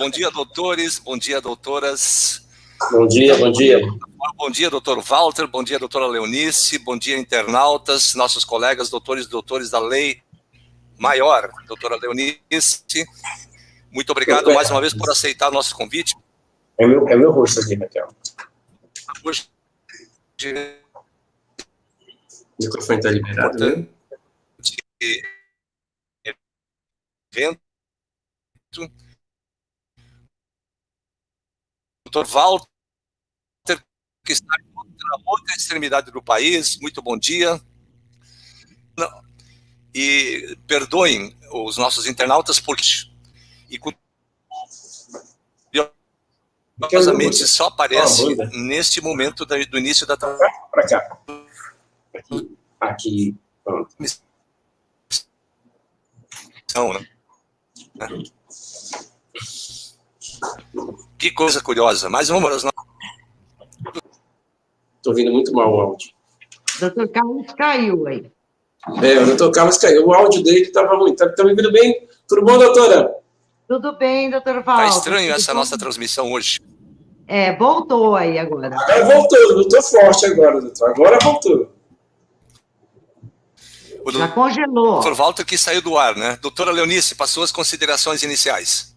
bom dia, doutores, bom dia, doutoras. Bom dia, bom dia. Bom dia, doutor Walter, bom dia, doutora Leonice, bom dia, internautas, nossos colegas, doutores e doutores da Lei Maior. Doutora Leonice, muito obrigado mais uma vez por aceitar o nosso convite. É meu rosto aqui, Raquel. Hoje, o microfone está liberado, né? Evento. Doutor Walter, que está na outra extremidade do país, muito bom dia. E perdoem os nossos internautas, porque curiosamente só aparece neste momento do início da para cá. Aqui, pronto. Que coisa curiosa. Mais uma das nossas. Estou ouvindo muito mal o áudio. Doutor Carlos caiu aí. O doutor Carlos caiu. O áudio dele estava ruim. Está me ouvindo bem? Tudo bom, doutora? Tudo bem, doutor Walter. Está estranho essa nossa transmissão hoje. Voltou aí agora. Voltou forte agora, doutor. Agora voltou. Já congelou. Doutor Walter que saiu do ar, né? Doutora Leonice, passou as considerações iniciais.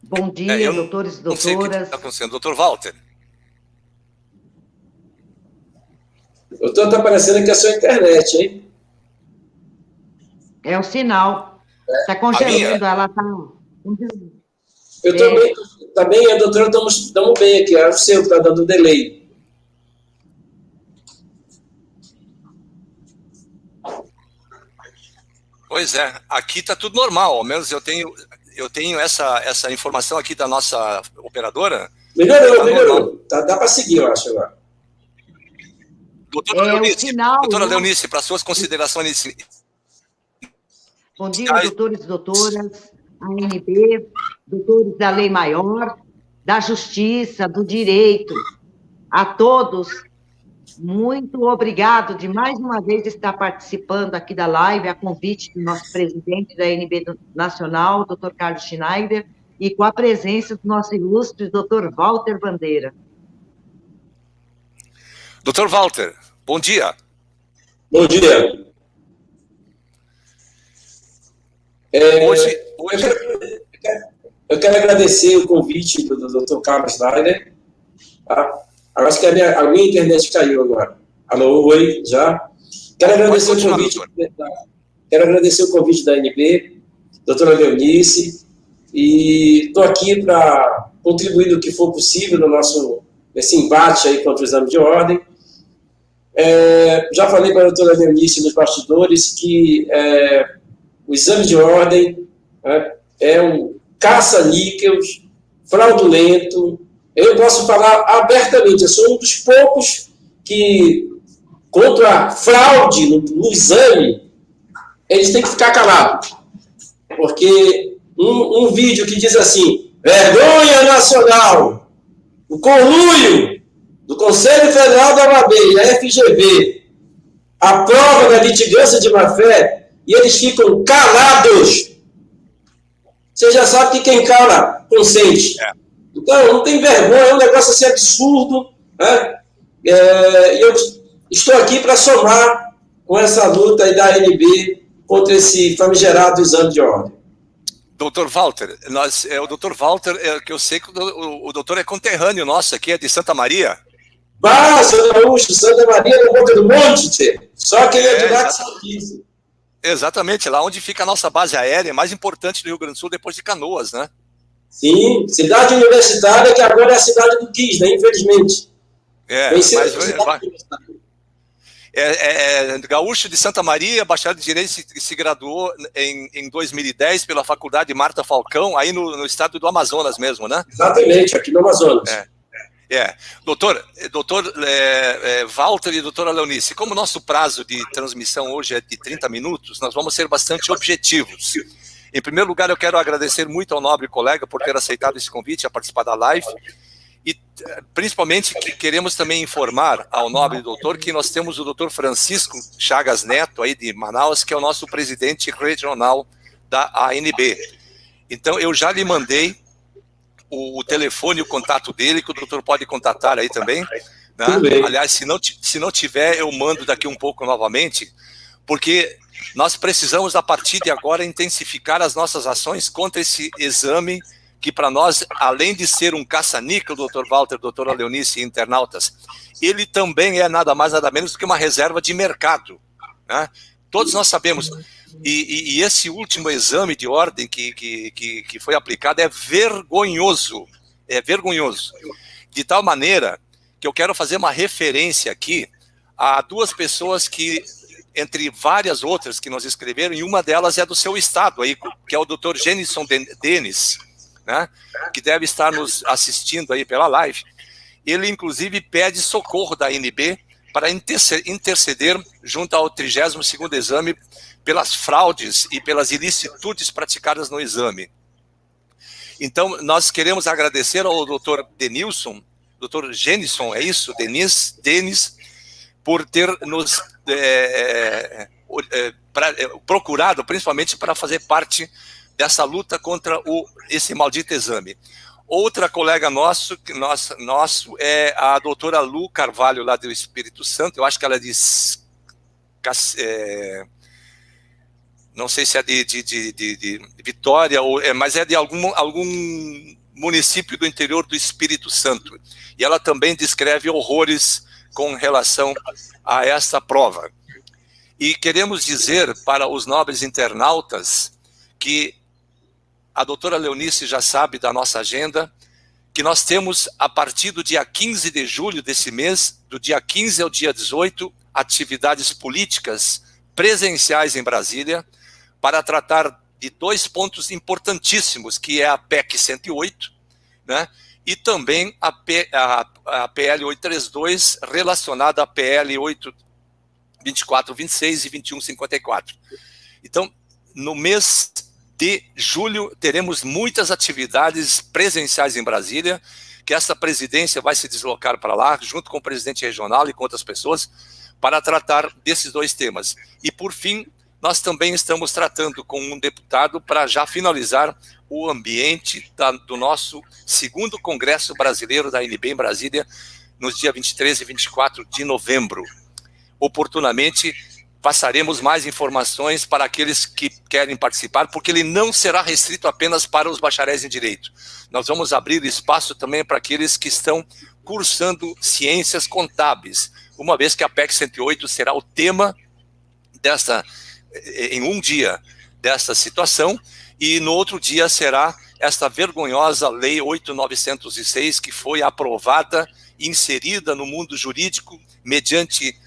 Bom dia, doutores e doutoras. Não sei o que está acontecendo. Doutor Walter. Doutor, está parecendo que é a sua internet, hein? É o sinal. Está congelando, ela está congelando. Eu estou bem, está bem, a doutora, estamos bem aqui. É o seu que está dando delay. Pois é, aqui está tudo normal, ao menos eu tenho essa informação aqui da nossa operadora. Melhorou. Dá para seguir, eu acho, agora. Doutora Leonice, para suas considerações. Bom dia, doutores e doutoras, ANB, doutores da Lei Maior, da Justiça, do Direito, a todos. Muito obrigado de mais uma vez estar participando aqui da live, a convite do nosso presidente da ANB Nacional, doutor Carlos Schneider, e com a presença do nosso ilustre doutor Walter Bandeira. Doutor Walter, bom dia. Bom dia. Eu quero agradecer o convite do doutor Carlos Schneider. Acho que a minha internet caiu agora. Alô, oi, já? Quero agradecer o convite da ANB, doutora Leonice, e estou aqui para contribuir no que for possível nesse embate aí contra o exame de ordem. Já falei para a doutora Leonice nos bastidores que o exame de ordem é um caça-níqueis fraudulento. Eu posso falar abertamente, eu sou um dos poucos que, contra a fraude no exame, eles têm que ficar calados. Porque um vídeo que diz assim, vergonha nacional, o conluio do Conselho Federal da OAB e a FGV, a prova da litigância de má-fé, e eles ficam calados. Você já sabe que quem cala consente. Então, não tem vergonha, é um negócio assim absurdo, né? E eu estou aqui para somar com essa luta aí da ANB contra esse famigerado exame de ordem. Doutor Walter, o doutor Walter, que eu sei que o doutor é conterrâneo nosso aqui, é de Santa Maria. Seu Gaúcho, Santa Maria, na Boca do Monte, tchê. Só que ele é de lá que sabe disso. Exatamente, lá onde fica a nossa base aérea, mais importante do Rio Grande do Sul, depois de Canoas, né? Sim, cidade universitária, que agora é a cidade do Quis, né? Infelizmente. Gaúcho de Santa Maria, bacharel de Direito, se graduou em 2010 pela Faculdade Marta Falcão, aí no estado do Amazonas mesmo, né? Exatamente, aqui no Amazonas. Doutor Walter e doutora Leonice, como o nosso prazo de transmissão hoje é de 30 minutos, nós vamos ser bastante objetivos. Em primeiro lugar, eu quero agradecer muito ao nobre colega por ter aceitado esse convite a participar da live e, principalmente, que queremos também informar ao nobre doutor que nós temos o doutor Francisco Chagas Neto, aí de Manaus, que é o nosso presidente regional da ANB. Então, eu já lhe mandei o telefone e o contato dele, que o doutor pode contatar aí também, né? Aliás, se não tiver, eu mando daqui um pouco novamente, porque nós precisamos, a partir de agora, intensificar as nossas ações contra esse exame, que para nós, além de ser um caça-níquel, doutor Walter, doutora Leonice e internautas, ele também é nada mais, nada menos do que uma reserva de mercado, né? Todos nós sabemos, e esse último exame de ordem que foi aplicado é vergonhoso, de tal maneira que eu quero fazer uma referência aqui a duas pessoas que, entre várias outras que nos escreveram, e uma delas é do seu estado, aí, que é o doutor Genison Denis, né, que deve estar nos assistindo aí pela live. Ele, inclusive, pede socorro da ANB para interceder junto ao 32º exame pelas fraudes e pelas ilicitudes praticadas no exame. Então, nós queremos agradecer ao doutor Denilson, doutor Genison, é isso? Denis, por ter nos procurado, principalmente para fazer parte dessa luta contra esse maldito exame. Outra colega nosso é a doutora Lu Carvalho, lá do Espírito Santo. Eu acho que ela é de... não sei se é de Vitória, mas é de algum município do interior do Espírito Santo. E ela também descreve horrores com relação a essa prova. E queremos dizer para os nobres internautas que a doutora Leonice já sabe da nossa agenda, que nós temos, a partir do dia 15 de julho desse mês, do dia 15 ao dia 18, atividades políticas presenciais em Brasília, para tratar de dois pontos importantíssimos, que é a PEC 108, né, e também a PL 832, relacionada à PL 2426 e 2154. Então, no mês de julho, teremos muitas atividades presenciais em Brasília, que essa presidência vai se deslocar para lá, junto com o presidente regional e com outras pessoas, para tratar desses dois temas. E, por fim, nós também estamos tratando com um deputado para já finalizar o ambiente do nosso 2º Congresso Brasileiro da ANB em Brasília, nos dias 23 e 24 de novembro. Oportunamente, passaremos mais informações para aqueles que querem participar, porque ele não será restrito apenas para os bacharéis em Direito. Nós vamos abrir espaço também para aqueles que estão cursando ciências contábeis, uma vez que a PEC 108 será o tema em um dia dessa situação, e no outro dia será esta vergonhosa Lei 8.906, que foi aprovada e inserida no mundo jurídico mediante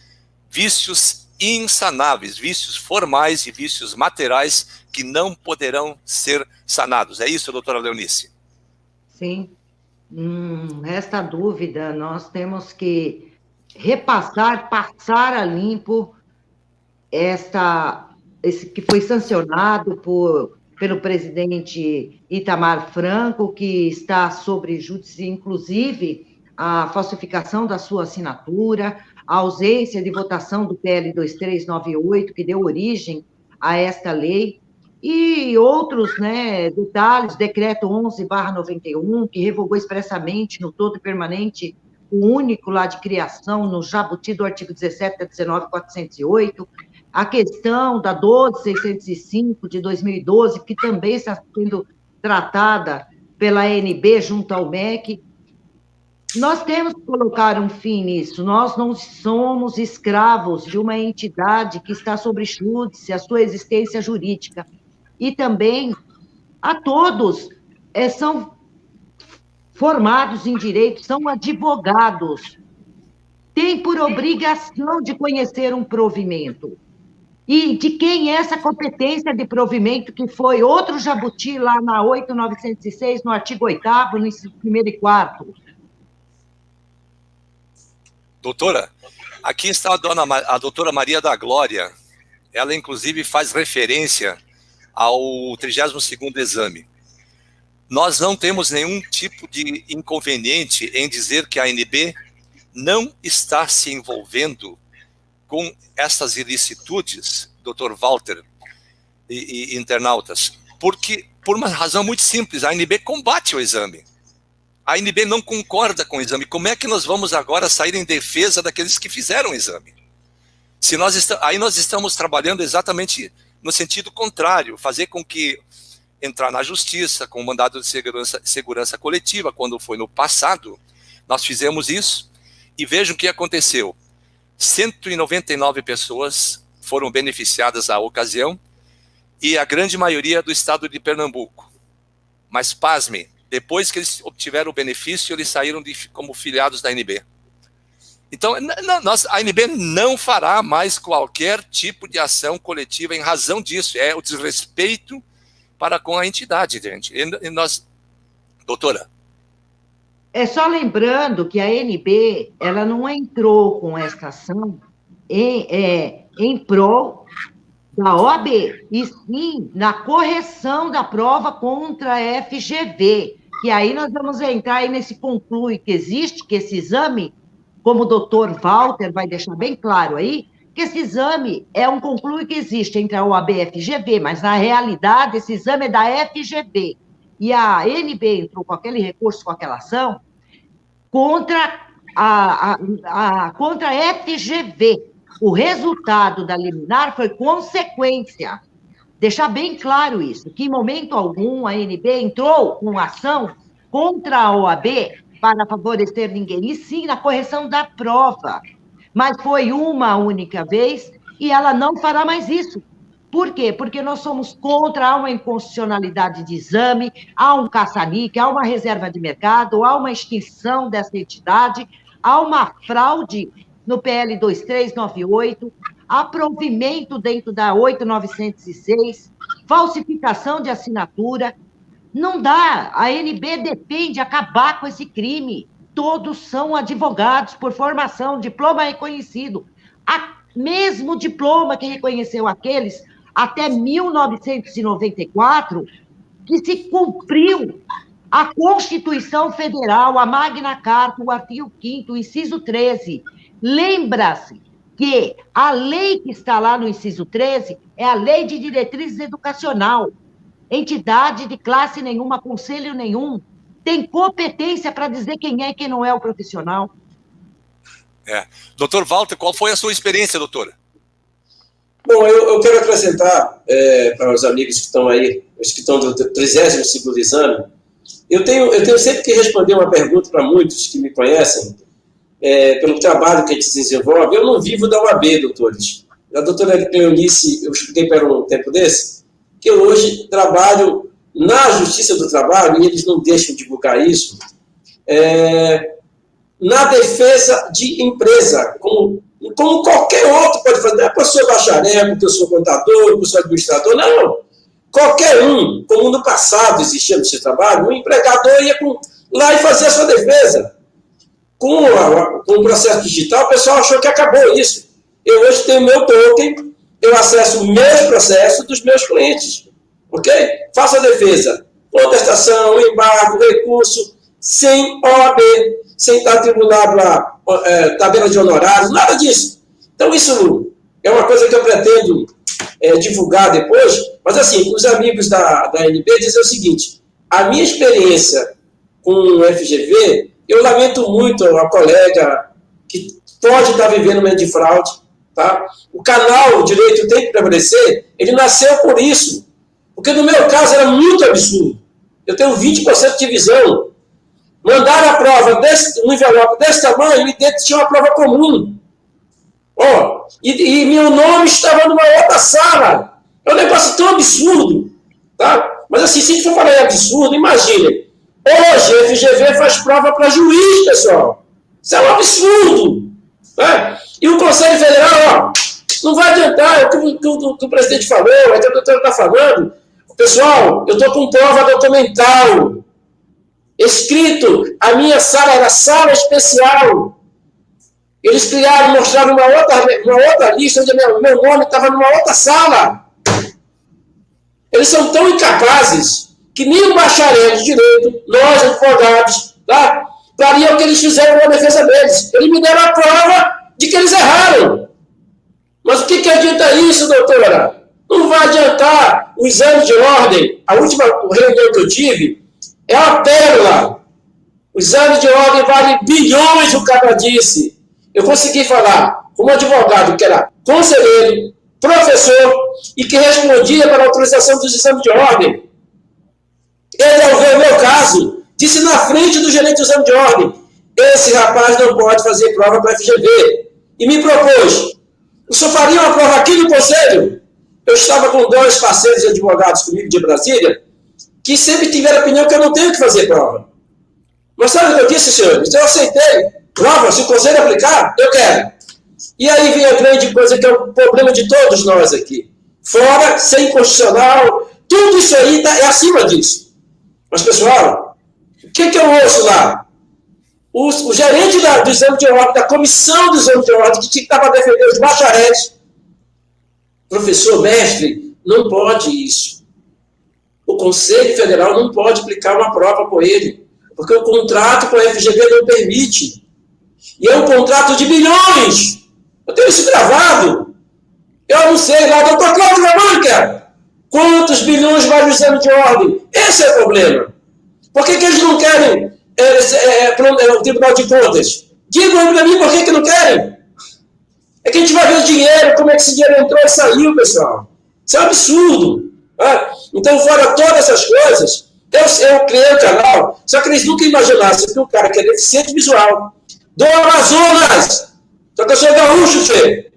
vícios insanáveis, vícios formais e vícios materiais que não poderão ser sanados. É isso, doutora Leonice? Sim. Resta dúvida, nós temos que passar a limpo esse que foi sancionado pelo presidente Itamar Franco, que está sobre júdice, inclusive a falsificação da sua assinatura, a ausência de votação do PL 2398, que deu origem a esta lei, e outros, né, detalhes, decreto 11/91, que revogou expressamente no todo permanente o único lá de criação no Jabuti do artigo 17 da 19.408, a questão da 12.605 de 2012, que também está sendo tratada pela ANB junto ao MEC. Nós temos que colocar um fim nisso. Nós não somos escravos de uma entidade que está sob júdice, a sua existência jurídica. E também a todos são formados em direito, são advogados, têm por obrigação de conhecer um provimento. E de quem é essa competência de provimento, que foi outro jabuti lá na 8.906, no artigo 8º, no inciso 1º e 4º. Doutora, aqui está a doutora Maria da Glória. Ela, inclusive, faz referência ao 32º exame. Nós não temos nenhum tipo de inconveniente em dizer que a ANB não está se envolvendo com essas ilicitudes, doutor Walter e internautas. Por por uma razão muito simples, a ANB combate o exame. A ANB não concorda com o exame. Como é que nós vamos agora sair em defesa daqueles que fizeram o exame? Aí nós estamos trabalhando exatamente no sentido contrário, fazer com que entrar na justiça com o mandado de segurança coletiva, quando foi no passado, nós fizemos isso, e vejam o que aconteceu. 199 pessoas foram beneficiadas à ocasião, e a grande maioria do estado de Pernambuco. Mas, pasme, depois que eles obtiveram o benefício, eles saíram como filiados da ANB. Então, a ANB não fará mais qualquer tipo de ação coletiva em razão disso. É o desrespeito para com a entidade, gente. E nós, doutora? É só lembrando que a ANB, ela não entrou com essa ação em prol da OAB, e sim na correção da prova contra a FGV. E aí nós vamos entrar aí nesse conclui que existe, que esse exame, como o doutor Walter vai deixar bem claro aí, que esse exame é um conclui que existe entre a OAB e a FGV, mas na realidade esse exame é da FGV. E a ANB entrou com aquele recurso, com aquela ação, contra contra a FGV. O resultado da liminar foi consequência. Deixar bem claro isso, que em momento algum a ANB entrou com ação contra a OAB para favorecer ninguém, e sim na correção da prova. Mas foi uma única vez e ela não fará mais isso. Por quê? Porque nós somos contra uma inconstitucionalidade de exame, há um caça-níquel, há uma reserva de mercado, há uma extinção dessa entidade, há uma fraude no PL 2398, há provimento dentro da 8906, falsificação de assinatura. Não dá, a ANB defende acabar com esse crime. Todos são advogados por formação, diploma reconhecido. Mesmo diploma que reconheceu aqueles até 1994, que se cumpriu a Constituição Federal, a Magna Carta, o artigo 5º, o inciso 13. Lembra-se que a lei que está lá no inciso 13 é a Lei de Diretrizes Educacional. Entidade de classe nenhuma, conselho nenhum, tem competência para dizer quem é e quem não é o profissional. Doutor Walter, qual foi a sua experiência, doutora? Bom, eu quero acrescentar para os amigos que estão aí, os que estão do 32º exame, eu tenho sempre que responder uma pergunta para muitos que me conhecem, pelo trabalho que a gente desenvolve. Eu não vivo da OAB, doutores. A doutora Cleonice, eu expliquei para um tempo desse, que eu hoje trabalho na Justiça do Trabalho, e eles não deixam divulgar isso, na defesa de empresa, como qualquer outro pode fazer. Não é porque eu sou bacharel, porque eu sou contador, porque eu sou administrador, não. Qualquer um, como no passado existia no seu trabalho, um empregador ia lá e fazia a sua defesa. Com o processo digital, o pessoal achou que acabou isso. Eu hoje tenho meu token, eu acesso o meu processo dos meus clientes, ok? Faço a defesa, contestação, embargo, recurso, sem OAB, sem estar atribulado a tabela de honorários, nada disso. Então, isso é uma coisa que eu pretendo divulgar depois, mas assim, os amigos da ANB dizem o seguinte: a minha experiência com o FGV, eu lamento muito a colega que pode estar vivendo um momento de fraude, tá? O canal Direito Tem que Prevalecer, ele nasceu por isso, porque no meu caso era muito absurdo. Eu tenho 20% de visão. Mandaram a prova no envelope desse tamanho e dentro tinha uma prova comum. E meu nome estava numa outra sala. É um negócio tão absurdo. Tá? Mas assim, se a gente for falar em absurdo, imagine. Hoje a FGV faz prova para juiz, pessoal. Isso é um absurdo. Né? E o Conselho Federal, não vai adiantar, é o que o presidente falou, é o que a doutora está falando. Pessoal, eu estou com prova documental. Escrito, a minha sala era sala especial. Eles criaram, mostraram uma outra lista onde meu nome estava numa outra sala. Eles são tão incapazes que nem o bacharel de direito, nós advogados, tá, faria o que eles fizeram na defesa deles. Eles me deram a prova de que eles erraram. Mas o que adianta isso, doutora? Não vai adiantar. O exame de ordem, a última reunião que eu tive, é uma pérola. O exame de ordem vale bilhões, o cara disse. Eu consegui falar com um advogado que era conselheiro, professor e que respondia para a autorização dos exames de ordem. Ele, ao ver o meu caso, disse na frente do gerente do exame de ordem: esse rapaz não pode fazer prova para a FGV. E me propôs: o senhor faria uma prova aqui no Conselho? Eu estava com 2 parceiros advogados comigo de Brasília, que sempre tiveram a opinião que eu não tenho que fazer prova. Mas sabe o que eu disse, senhores? Eu aceitei. Prova, se o Conselho aplicar, eu quero. E aí vem a grande coisa que é o problema de todos nós aqui. Fora, sem constitucional, tudo isso aí é acima disso. Mas, pessoal, o que eu ouço lá? O gerente do exame de ordem, da comissão do exame de ordem, que estava defendendo os bacharéis, professor, mestre, não pode isso. O Conselho Federal não pode aplicar uma prova com ele, porque o contrato com a FGV não permite. E é um contrato de bilhões. Eu tenho isso gravado. Eu não sei lá, doutor Cláudio Lamanca, quantos bilhões vale o exame de ordem? Esse é o problema. Por que eles não querem o Tribunal de Contas? Digam para mim por que não querem. É que a gente vai ver o dinheiro, como é que esse dinheiro entrou e saiu, pessoal. Isso é um absurdo. Então, fora todas essas coisas, eu criei o canal, só que eles nunca imaginassem que o cara que é deficiente visual, do Amazonas, só que eu sou gaúcho, Fê,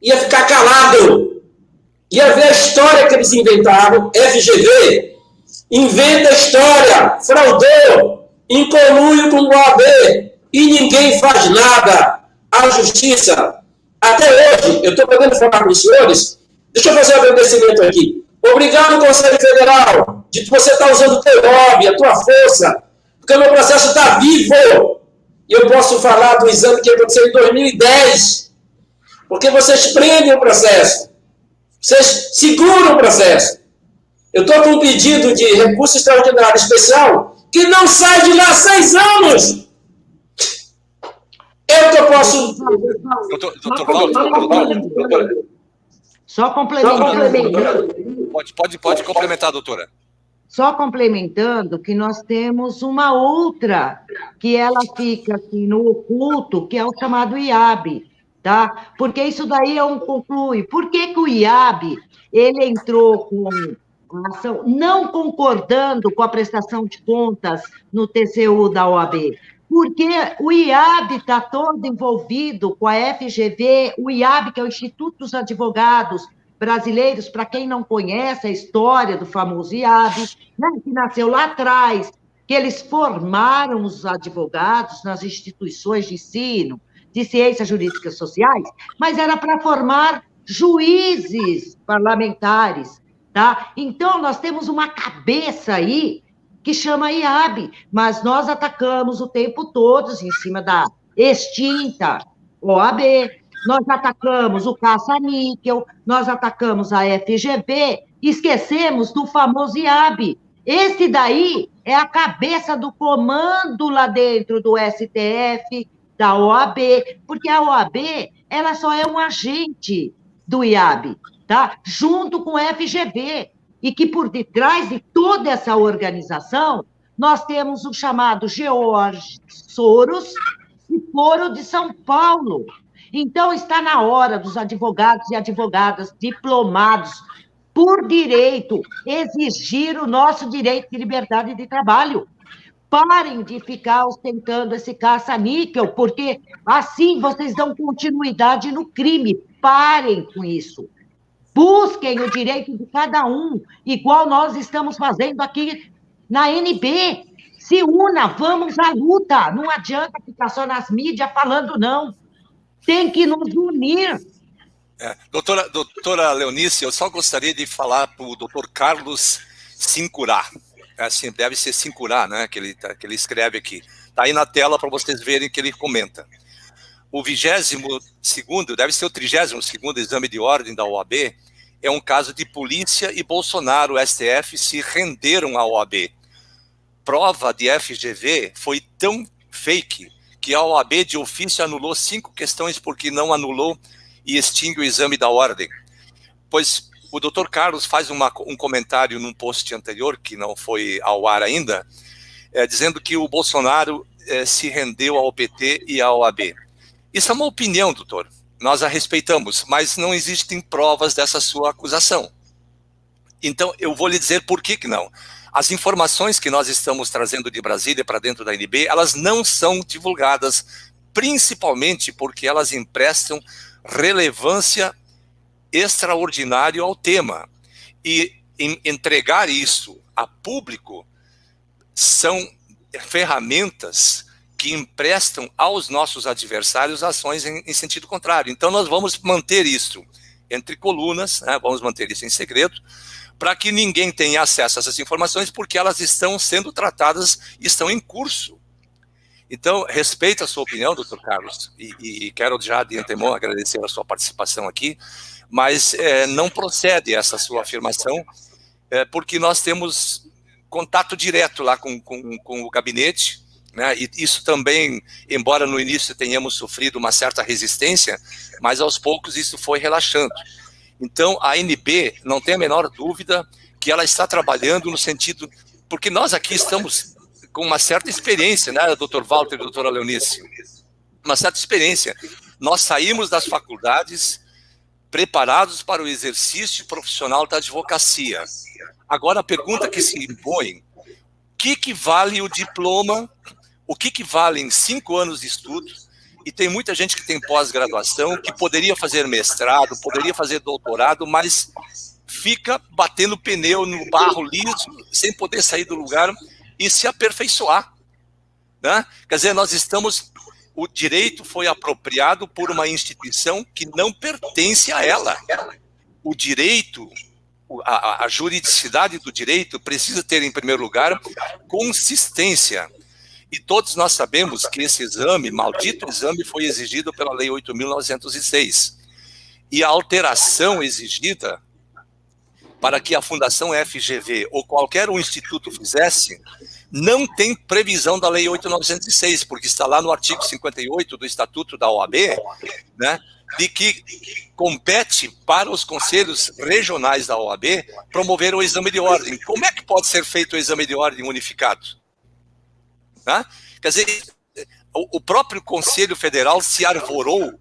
ia ficar calado, ia ver a história que eles inventaram. FGV inventa a história, fraudou, em conluio com o OAB, e ninguém faz nada. A justiça, até hoje, eu estou podendo falar com os senhores, deixa eu fazer um agradecimento aqui. Obrigado, Conselho Federal, de você estar usando o teu lobby, a tua força, porque o meu processo está vivo. E eu posso falar do exame que aconteceu em 2010, porque vocês prendem o processo, vocês seguram o processo. Eu estou com um pedido de recurso extraordinário especial que não sai de lá há 6 anos. Eu que eu posso... Só complementando. Pode complementar, doutora. Só complementando que nós temos uma outra, que ela fica aqui no oculto, que é o chamado IAB, tá? Porque isso daí é um conclui. Por que o IAB, ele entrou com a ação, não concordando com a prestação de contas no TCU da OAB? Porque o IAB está todo envolvido com a FGV, o IAB, que é o Instituto dos Advogados Brasileiros, para quem não conhece a história do famoso IAB, né, que nasceu lá atrás, que eles formaram os advogados nas instituições de ensino, de ciências jurídicas sociais, mas era para formar juízes parlamentares, tá? Então, nós temos uma cabeça aí que chama IAB, mas nós atacamos o tempo todo em cima da extinta OAB, nós atacamos o caça-níquel, nós atacamos a FGV, esquecemos do famoso IAB. Esse daí é a cabeça do comando lá dentro do STF, da OAB, porque a OAB, ela só é um agente do IAB, tá? Junto com a FGV, e que por detrás de toda essa organização, nós temos o chamado George Soros e Foro de São Paulo. Então, está na hora dos advogados e advogadas diplomados por direito exigir o nosso direito de liberdade de trabalho. Parem de ficar ostentando esse caça-níquel, porque assim vocês dão continuidade no crime. Parem com isso. Busquem o direito de cada um, igual nós estamos fazendo aqui na NB. Se una, vamos à luta. Não adianta ficar só nas mídias falando, não. Tem que nos unir. Doutora Leonice, eu só gostaria de falar para o doutor Carlos Sincurá. Assim, deve ser Sincurá, né, que ele escreve aqui. Está aí na tela para vocês verem que ele comenta. O 22º, deve ser o 32º exame de ordem da OAB, é um caso de polícia e Bolsonaro, o STF, se renderam à OAB. Prova de FGV foi tão fake que a OAB de ofício anulou 5 questões porque não anulou e extingue o exame da ordem. pois o doutor Carlos faz um comentário num post anterior, que não foi ao ar ainda, dizendo que o Bolsonaro se rendeu ao PT e à OAB. Isso é uma opinião, doutor. Nós a respeitamos, mas não existem provas dessa sua acusação. Então, eu vou lhe dizer por que não. As informações que nós estamos trazendo de Brasília para dentro da ANB, elas não são divulgadas, principalmente porque elas emprestam relevância extraordinária ao tema. E entregar isso a público são ferramentas que emprestam aos nossos adversários ações em sentido contrário. Então, nós vamos manter isso entre colunas, né, vamos manter isso em segredo, para que ninguém tenha acesso a essas informações, porque elas estão sendo tratadas, estão em curso. Então, respeito a sua opinião, doutor Carlos, e quero já de antemão agradecer a sua participação aqui, mas não procede essa sua afirmação, porque nós temos contato direto lá com o gabinete, né, e isso também, embora no início tenhamos sofrido uma certa resistência, mas aos poucos isso foi relaxando. Então, a ANB, não tem a menor dúvida que ela está trabalhando no sentido... Porque nós aqui estamos com uma certa experiência, né, doutor Walter e doutora Leonice? Uma certa experiência. Nós saímos das faculdades preparados para o exercício profissional da advocacia. Agora, a pergunta que se impõe, o que vale o diploma, o que valem 5 anos de estudo? E tem muita gente que tem pós-graduação, que poderia fazer mestrado, poderia fazer doutorado, mas fica batendo pneu no barro liso, sem poder sair do lugar e se aperfeiçoar, né? Quer dizer, nós estamos... O direito foi apropriado por uma instituição que não pertence a ela. O direito, a juridicidade do direito precisa ter, em primeiro lugar, consistência. E todos nós sabemos que esse exame, maldito exame, foi exigido pela Lei 8.906. E a alteração exigida para que a Fundação FGV ou qualquer um instituto fizesse, não tem previsão da Lei 8.906, porque está lá no artigo 58 do Estatuto da OAB, né, de que compete para os conselhos regionais da OAB promover o exame de ordem. Como é que pode ser feito o exame de ordem unificado? Né? Quer dizer, o próprio Conselho Federal se arvorou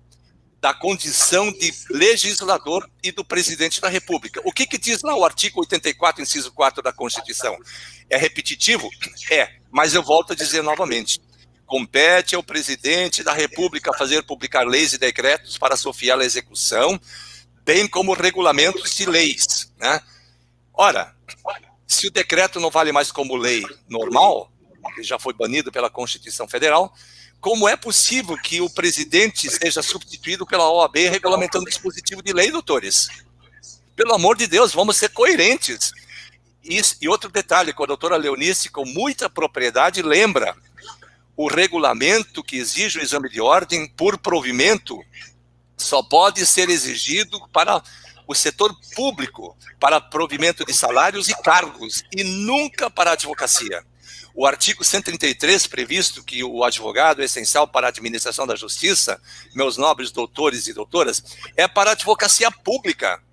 da condição de legislador e do presidente da República. O que diz lá o artigo 84, inciso 4 da Constituição? É repetitivo? É, mas eu volto a dizer novamente. Compete ao presidente da República fazer publicar leis e decretos para sua fiel execução, bem como regulamentos de leis, né? Ora, se o decreto não vale mais como lei normal, que já foi banido pela Constituição Federal, como é possível que o presidente seja substituído pela OAB regulamentando dispositivo de lei, doutores? Pelo amor de Deus, vamos ser coerentes. E outro detalhe, que a doutora Leonice, com muita propriedade, lembra, o regulamento que exige o exame de ordem por provimento só pode ser exigido para o setor público, para provimento de salários e cargos, e nunca para a advocacia. O artigo 133, previsto que o advogado é essencial para a administração da justiça, meus nobres doutores e doutoras, é para a advocacia pública.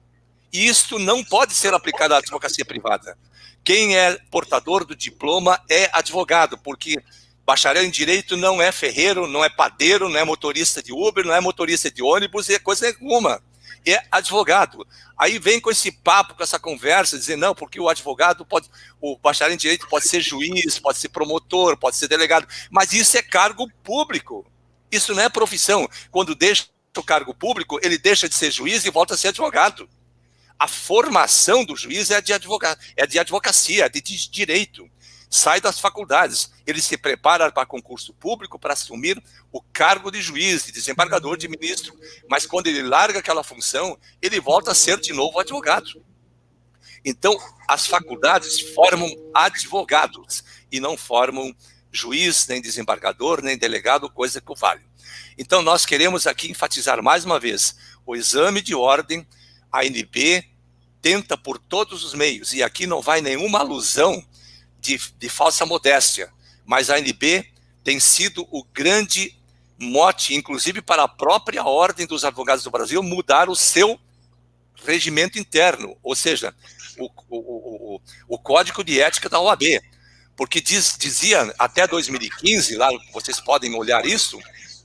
E isto não pode ser aplicado à advocacia privada. Quem é portador do diploma é advogado, porque bacharel em direito não é ferreiro, não é padeiro, não é motorista de Uber, não é motorista de ônibus, é coisa nenhuma. É advogado. Aí vem com esse papo, com essa conversa, dizer, não, porque o advogado pode, o bacharel em direito pode ser juiz, pode ser promotor, pode ser delegado, mas isso é cargo público. Isso não é profissão. Quando deixa o cargo público, ele deixa de ser juiz e volta a ser advogado. A formação do juiz é de advogado, é de advocacia, é de direito. Sai das faculdades, ele se prepara para concurso público para assumir o cargo de juiz, de desembargador, de ministro, mas quando ele larga aquela função, ele volta a ser de novo advogado. Então, as faculdades formam advogados e não formam juiz, nem desembargador, nem delegado, coisa que o vale. Então, nós queremos aqui enfatizar mais uma vez, o exame de ordem, a ANB tenta por todos os meios, e aqui não vai nenhuma alusão de falsa modéstia, mas a ANB tem sido o grande mote, inclusive para a própria Ordem dos Advogados do Brasil, mudar o seu regimento interno, ou seja, o código de ética da OAB, porque dizia até 2015, lá vocês podem olhar isso,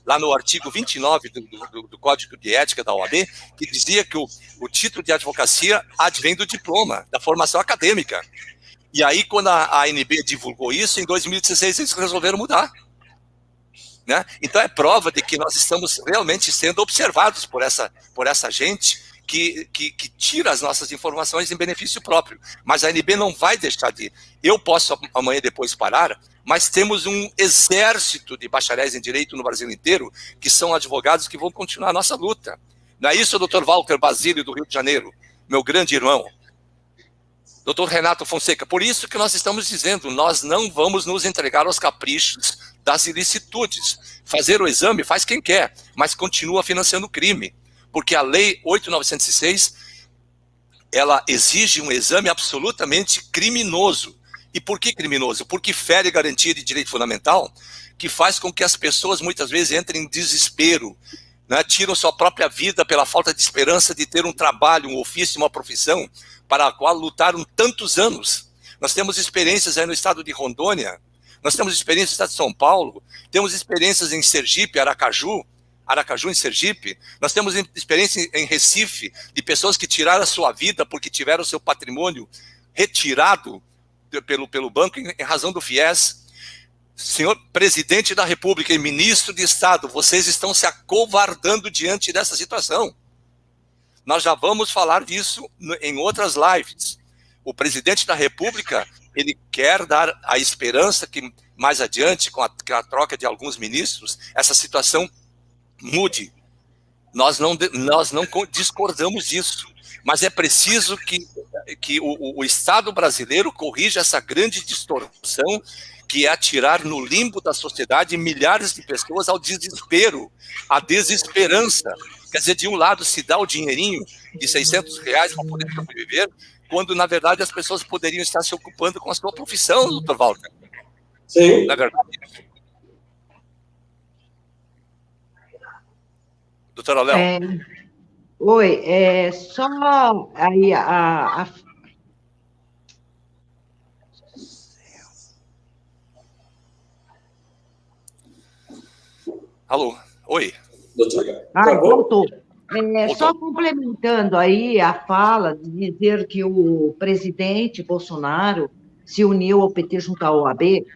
lá no artigo 29 do Código de Ética da OAB, que dizia que o título de advocacia advém do diploma, da formação acadêmica. E aí, quando a ANB divulgou isso, em 2016 eles resolveram mudar. Né? Então, é prova de que nós estamos realmente sendo observados por essa gente que tira as nossas informações em benefício próprio. Mas a ANB não vai deixar de... Eu posso amanhã depois parar, mas temos um exército de bacharéis em direito no Brasil inteiro que são advogados que vão continuar a nossa luta. Não é isso, doutor Walter Basílio, do Rio de Janeiro, meu grande irmão? Doutor Renato Fonseca, por isso que nós estamos dizendo, nós não vamos nos entregar aos caprichos das ilicitudes. Fazer o exame faz quem quer, mas continua financiando o crime. Porque a Lei 8.906, ela exige um exame absolutamente criminoso. E por que criminoso? Porque fere garantia de direito fundamental, que faz com que as pessoas muitas vezes entrem em desespero, né, tiram sua própria vida pela falta de esperança de ter um trabalho, um ofício, uma profissão, para a qual lutaram tantos anos. Nós temos experiências aí no estado de Rondônia, nós temos experiências no estado de São Paulo, temos experiências em Sergipe, Aracaju em Sergipe, nós temos experiência em Recife, de pessoas que tiraram a sua vida porque tiveram o seu patrimônio retirado pelo banco em razão do FIES. Senhor presidente da República e ministro de Estado, vocês estão se acovardando diante dessa situação. Nós já vamos falar disso em outras lives. O presidente da República, ele quer dar a esperança que mais adiante, com a troca de alguns ministros, essa situação mude. Nós não discordamos disso, mas é preciso que o Estado brasileiro corrija essa grande distorção que é atirar no limbo da sociedade milhares de pessoas ao desespero, à desesperança. Quer dizer, de um lado se dá o dinheirinho de R$600 para poder sobreviver, quando, na verdade, as pessoas poderiam estar se ocupando com a sua profissão, doutor Walter. Sim. Na verdade. Doutora Léo. Oi, só aí Alô, oi. Voltou. Só complementando aí a fala de dizer que o presidente Bolsonaro se uniu ao PT junto à OAB,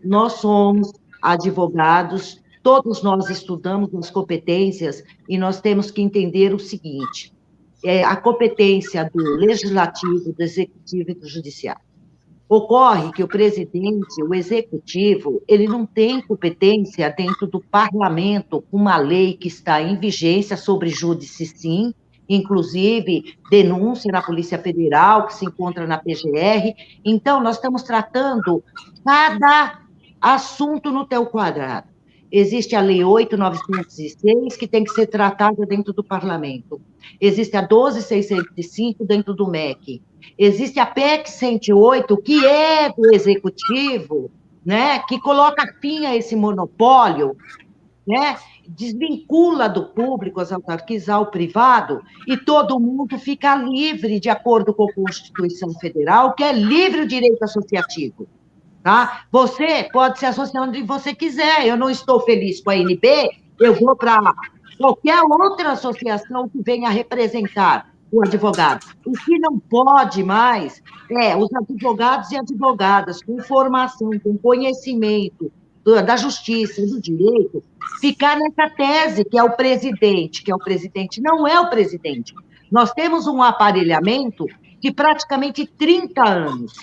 nós somos advogados, todos nós estudamos as competências e nós temos que entender o seguinte, a competência do Legislativo, do Executivo e do Judiciário. Ocorre que o presidente, o executivo, ele não tem competência dentro do parlamento, uma lei que está em vigência sobre júdice, sim, inclusive denúncia na Polícia Federal, que se encontra na PGR. Então, nós estamos tratando cada assunto no teu quadrado. Existe a Lei 8.906, que tem que ser tratada dentro do parlamento. Existe a 12.605 dentro do MEC. Existe a PEC 108, que é do Executivo, né, que coloca fim a esse monopólio, né, desvincula do público as autarquias ao privado, e todo mundo fica livre, de acordo com a Constituição Federal, que é livre o direito associativo. Tá? Você pode se associar onde você quiser. Eu não estou feliz com a ANB, eu vou para qualquer outra associação que venha representar o advogado. O que não pode mais é os advogados e advogadas com formação, com conhecimento da justiça, do direito, ficar nessa tese que é o presidente, não é o presidente. Nós temos um aparelhamento de praticamente 30 anos.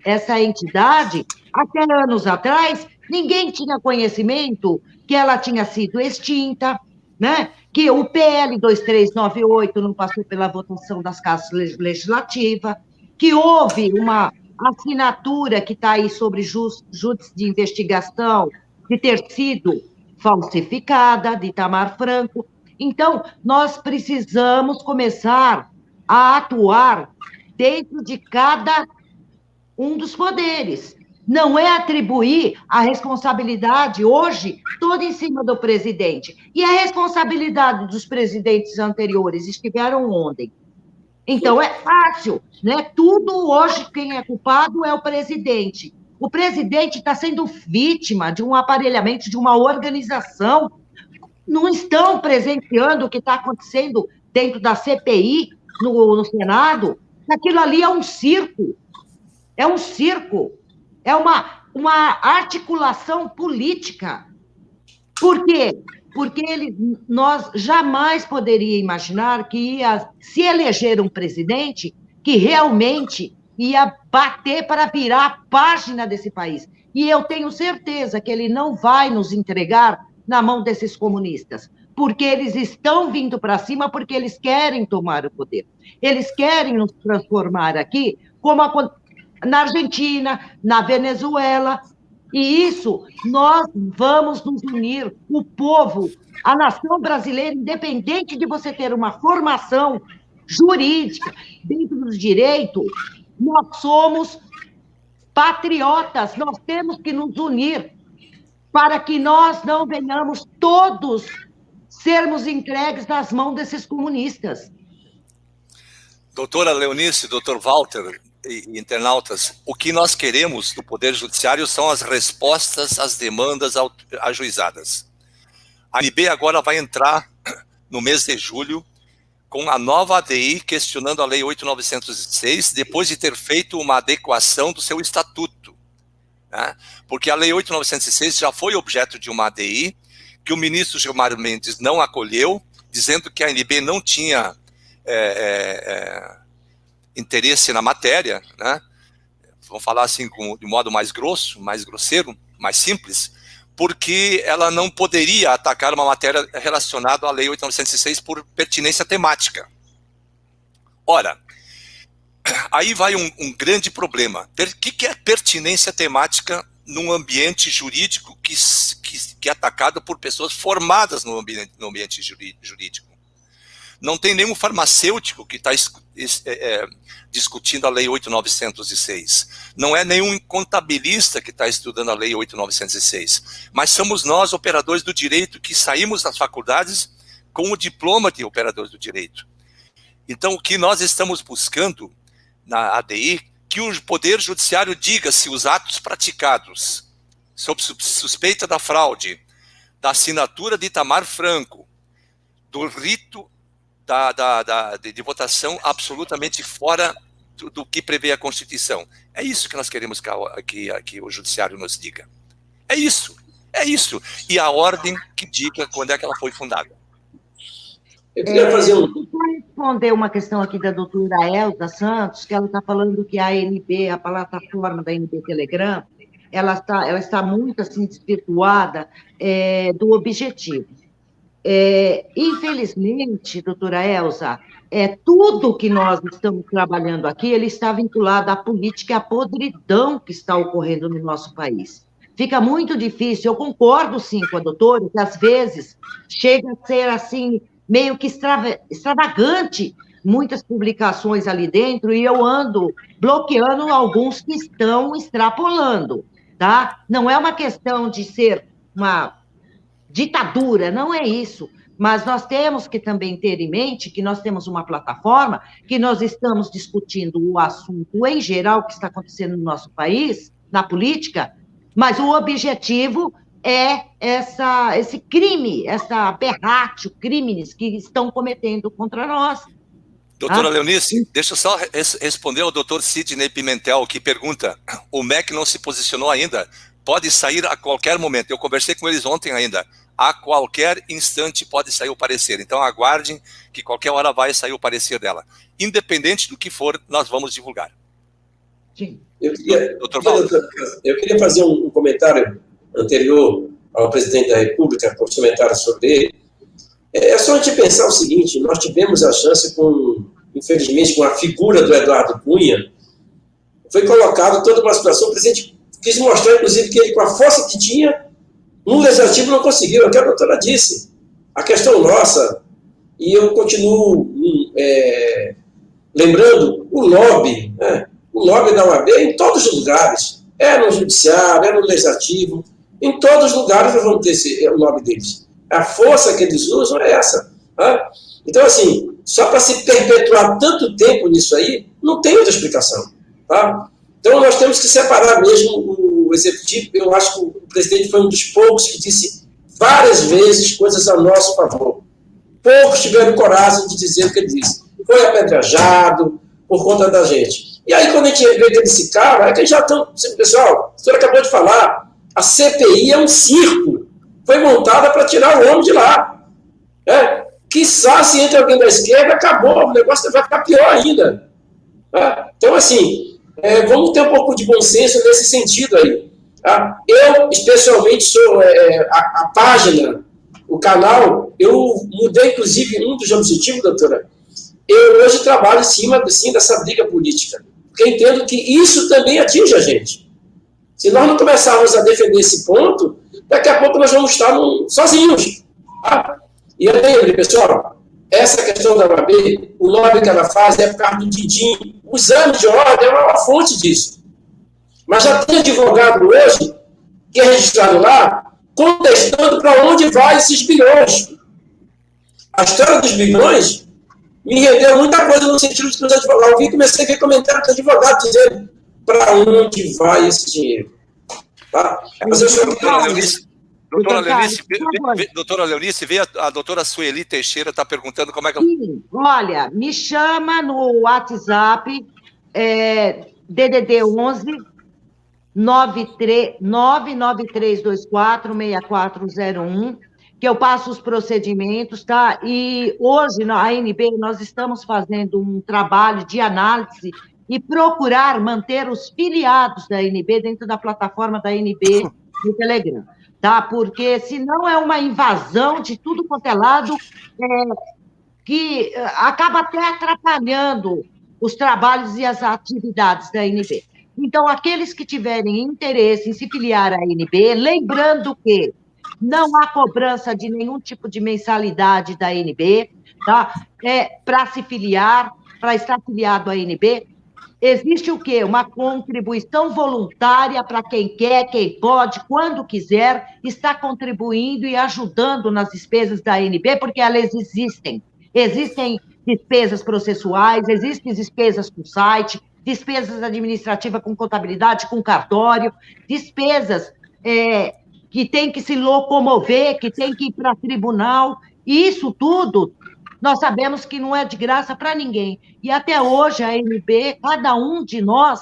Essa entidade, até anos atrás, ninguém tinha conhecimento que ela tinha sido extinta, né? Que o PL 2398 não passou pela votação das casas legislativas, que houve uma assinatura que está aí sobre júdice de investigação de ter sido falsificada, de Itamar Franco. Então, nós precisamos começar a atuar dentro de cada um dos poderes. Não é atribuir a responsabilidade hoje toda em cima do presidente. E a responsabilidade dos presidentes anteriores estiveram onde? Então, é fácil, né? Tudo hoje, quem é culpado é o presidente. O presidente está sendo vítima de um aparelhamento, de uma organização. Não estão presenciando o que está acontecendo dentro da CPI, no Senado. Aquilo ali é um circo. É um circo. É uma articulação política. Por quê? Porque nós jamais poderíamos imaginar que ia se eleger um presidente que realmente ia bater para virar a página desse país. E eu tenho certeza que ele não vai nos entregar na mão desses comunistas, porque eles estão vindo para cima, porque eles querem tomar o poder. Eles querem nos transformar aqui, como na Argentina, na Venezuela. E isso, nós vamos nos unir, o povo, a nação brasileira, independente de você ter uma formação jurídica dentro do direito, nós somos patriotas, nós temos que nos unir para que nós não venhamos todos sermos entregues nas mãos desses comunistas. Doutora Leonice, doutor Walter e internautas, o que nós queremos do Poder Judiciário são as respostas às demandas ajuizadas. A ANB agora vai entrar no mês de julho com a nova ADI questionando a Lei 8.906, depois de ter feito uma adequação do seu estatuto, né? Porque a Lei 8.906 já foi objeto de uma ADI, que o ministro Gilmar Mendes não acolheu, dizendo que a ANB não tinha interesse na matéria, né? Vamos falar assim de modo mais grosso, mais grosseiro, mais simples, porque ela não poderia atacar uma matéria relacionada à Lei 8.906 por pertinência temática. Ora, aí vai um grande problema. O que é pertinência temática num ambiente jurídico que é atacado por pessoas formadas no ambiente jurídico? Não tem nenhum farmacêutico que está discutindo a Lei 8.906. Não é nenhum contabilista que está estudando a Lei 8.906. Mas somos nós, operadores do direito, que saímos das faculdades com o diploma de operadores do direito. Então, o que nós estamos buscando na ADI, que o Poder Judiciário diga se os atos praticados sob suspeita da fraude, da assinatura de Itamar Franco, do rito de votação absolutamente fora do que prevê a Constituição. É isso que nós queremos que o Judiciário nos diga. É isso. E a ordem que diga quando é que ela foi fundada. Eu queria fazer responder uma questão aqui da doutora Elza Santos, que ela está falando que a ANB, a plataforma da ANB Telegram, ela está muito assim, desvirtuada do objetivo. Infelizmente, doutora Elza, tudo que nós estamos trabalhando aqui, ele está vinculado à política e à podridão que está ocorrendo no nosso país. Fica muito difícil, eu concordo sim com a doutora, que às vezes chega a ser assim, meio que extravagante, muitas publicações ali dentro, e eu ando bloqueando alguns que estão extrapolando, tá? Não é uma questão de ser uma ditadura, não é isso, mas nós temos que também ter em mente que nós temos uma plataforma que nós estamos discutindo o assunto em geral que está acontecendo no nosso país, na política, mas o objetivo é esse crime, essa aberrácio, crimes que estão cometendo contra nós. Doutora Leonice, deixa eu só responder ao doutor Sidney Pimentel, que pergunta, o MEC não se posicionou ainda? Pode sair a qualquer momento. Eu conversei com eles ontem ainda. A qualquer instante pode sair o parecer. Então, aguardem que qualquer hora vai sair o parecer dela. Independente do que for, nós vamos divulgar. Sim. Eu queria fazer um comentário anterior ao presidente da República, por comentário sobre ele. É só a gente pensar o seguinte, nós tivemos a chance, infelizmente, com a figura do Eduardo Cunha, foi colocado toda uma situação, o presidente quis mostrar, inclusive, que ele, com a força que tinha, no legislativo não conseguiu, é o que a doutora disse. A questão nossa, e eu continuo lembrando o lobby da OAB em todos os lugares. é no judiciário, é no legislativo, em todos os lugares nós vamos ter o nome deles. A força que eles usam é essa. Tá? Então, assim, só para se perpetuar tanto tempo nisso aí, não tem outra explicação. Tá? Então, nós temos que separar mesmo o executivo. Eu acho que o presidente foi um dos poucos que disse várias vezes coisas a nosso favor. Poucos tiveram coragem de dizer o que ele disse. Foi apedrejado por conta da gente. E aí, quando a gente vê desse cara, é que já estão... Pessoal, o senhor acabou de falar, a CPI é um circo. Foi montada para tirar o homem de lá. Quiçá, se entra alguém da esquerda, acabou, o negócio vai ficar pior ainda. Então, assim, vamos ter um pouco de bom senso nesse sentido aí. Tá? Eu, especialmente, sou a página, o canal, eu mudei, inclusive, um dos objetivos, doutora. Eu hoje trabalho em cima, assim, dessa briga política, porque entendo que isso também atinge a gente. Se nós não começarmos a defender esse ponto, daqui a pouco nós vamos estar sozinhos. Tá? E lembre, pessoal, essa questão da OAB, o lobby que ela faz é por causa do Didim. O exame de ordem é uma fonte disso. Mas já tem advogado hoje, que é registrado lá, contestando para onde vai esses bilhões. A história dos bilhões me rendeu muita coisa no sentido de que os advogados... Eu comecei a ver comentários dos advogados dizendo para onde vai esse dinheiro. Tá? Mas eu sou... Doutora Leonice, veio a doutora Sueli Teixeira, está perguntando como é que... Sim, olha, me chama no WhatsApp, DDD 11 993246401, que eu passo os procedimentos, tá? E hoje, na ANB, nós estamos fazendo um trabalho de análise e procurar manter os filiados da ANB dentro da plataforma da ANB no Telegram, tá? Porque senão é uma invasão de tudo quanto é lado, que acaba até atrapalhando os trabalhos e as atividades da ANB. Então, aqueles que tiverem interesse em se filiar à ANB, lembrando que não há cobrança de nenhum tipo de mensalidade da ANB, tá? Para se filiar, para estar filiado à ANB, existe o quê? Uma contribuição voluntária para quem quer, quem pode, quando quiser, está contribuindo e ajudando nas despesas da ANB, porque elas existem. Existem despesas processuais, existem despesas com site, despesas administrativas com contabilidade, com cartório, despesas que tem que se locomover, que tem que ir para tribunal, e isso tudo nós sabemos que não é de graça para ninguém. E até hoje a ANB, cada um de nós,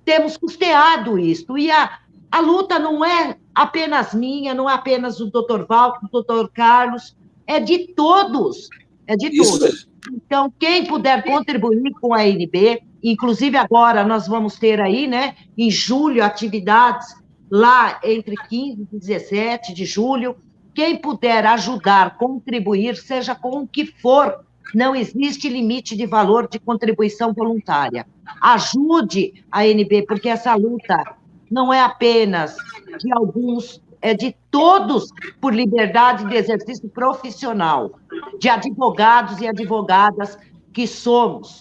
temos custeado isso. E a luta não é apenas minha, não é apenas do doutor Walter, do doutor Carlos, é de todos. É de todos. Então, quem puder contribuir com a ANB, inclusive agora nós vamos ter aí, né, em julho, atividades lá entre 15 e 17 de julho. Quem puder ajudar, contribuir, seja com o que for, não existe limite de valor de contribuição voluntária. Ajude a ANB, porque essa luta não é apenas de alguns, é de todos por liberdade de exercício profissional, de advogados e advogadas que somos.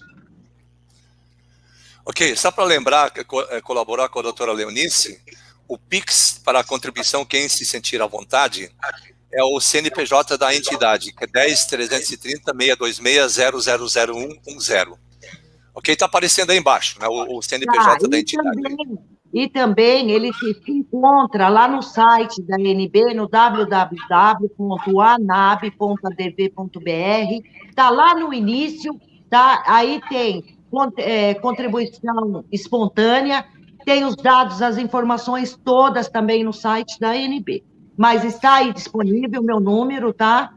Ok, só para lembrar, colaborar com a doutora Leonice, o PIX para a contribuição, quem se sentir à vontade, é o CNPJ da entidade, que é 10-330-626-000110. Ok? Está aparecendo aí embaixo, né, o CNPJ da entidade. Também ele se encontra lá no site da ANB, no www.anab.adv.br, está lá no início, tá? Aí tem contribuição espontânea, tem os dados, as informações todas também no site da ANB. Mas está aí disponível o meu número, tá?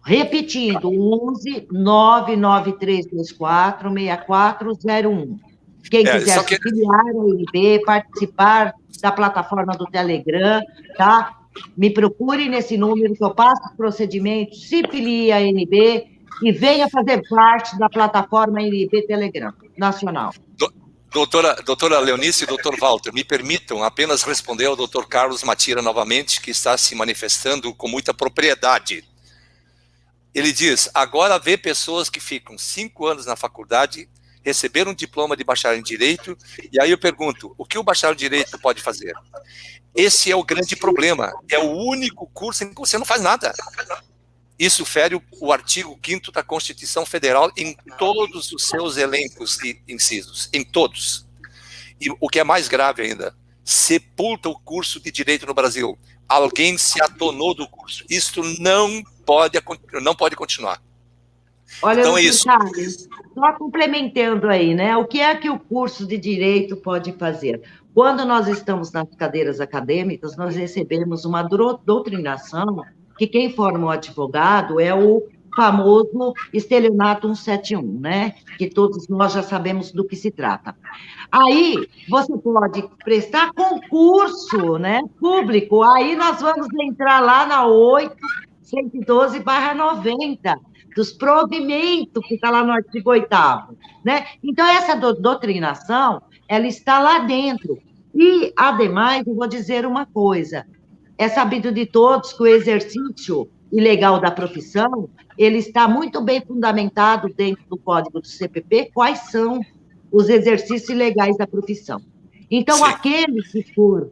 Repetindo, 11 99324 6401. Quem quiser se filiar à ANB, participar da plataforma do Telegram, tá? Me procure nesse número que eu passo os procedimentos, se filie à ANB e venha fazer parte da plataforma ANB Telegram Nacional. Doutora Leonice e doutor Walter, me permitam apenas responder ao doutor Carlos Matira novamente, que está se manifestando com muita propriedade. Ele diz, agora vê pessoas que ficam 5 anos na faculdade, receber um diploma de bacharel em Direito, e aí eu pergunto, o que o bacharel em Direito pode fazer? Esse é o grande problema, é o único curso em que você não faz nada. Isso fere o artigo 5º da Constituição Federal em todos os seus elencos e incisos, em todos. E o que é mais grave ainda, sepulta o curso de Direito no Brasil. Alguém se atonou do curso. Isso não pode continuar. Olha, então é isso. Charles, só complementando aí, né? O que é que o curso de Direito pode fazer? Quando nós estamos nas cadeiras acadêmicas, nós recebemos uma doutrinação que quem forma o advogado é o famoso estelionato 171, né? Que todos nós já sabemos do que se trata. Aí, você pode prestar concurso, né, público, aí nós vamos entrar lá na 8.112/90, dos provimentos, que está lá no artigo 8º, né? Então, essa doutrinação, ela está lá dentro. E, ademais, eu vou dizer uma coisa, é sabido de todos que o exercício ilegal da profissão, ele está muito bem fundamentado dentro do Código do CPP, quais são os exercícios ilegais da profissão. Então, aquele que for